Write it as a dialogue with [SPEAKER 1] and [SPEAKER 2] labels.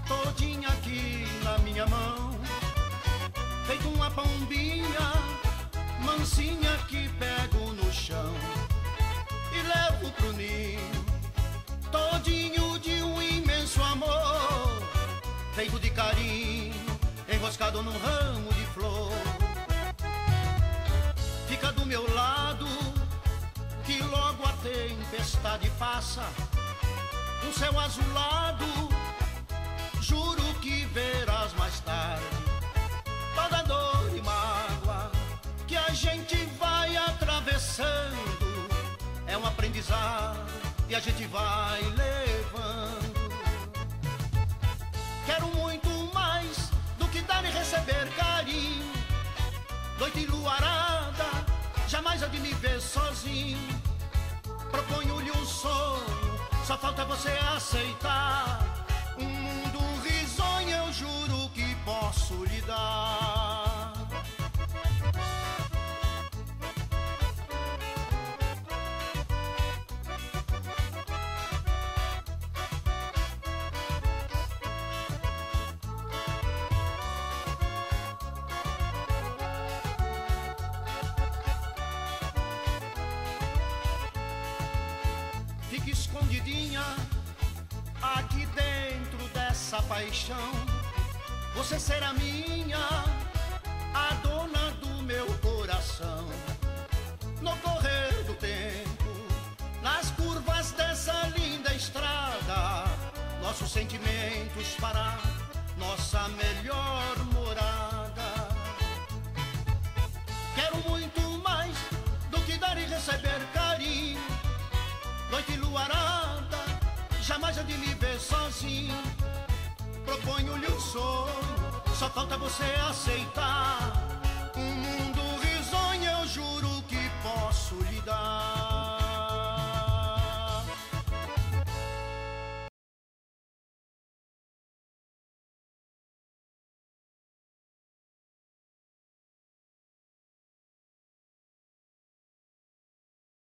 [SPEAKER 1] Todinha aqui na minha mão, feito uma pombinha mansinha que pego no chão e levo pro ninho, todinho de um imenso amor, feito de carinho, enroscado num ramo de flor. Fica do meu lado, que logo a tempestade passa, um céu azulado, juro que verás mais tarde toda dor e mágoa que a gente vai atravessando. É um aprendizado e a gente vai levando. Quero muito mais do que dar e receber carinho. Noite enluarada, jamais há de me ver sozinho. Proponho-lhe um sonho, só falta você aceitar. Um mundo risonho eu juro que posso lhe dar. Fique escondidinha aqui dentro dessa paixão. Você será minha, a dona do meu coração. No correr do tempo, nas curvas dessa linda estrada, nossos sentimentos fará nossa melhor morada. Quero muito mais do que dar e receber carinho. Noite enluarada, jamais há de me ver sozinho. Proponho-lhe um sonho, só falta você aceitar.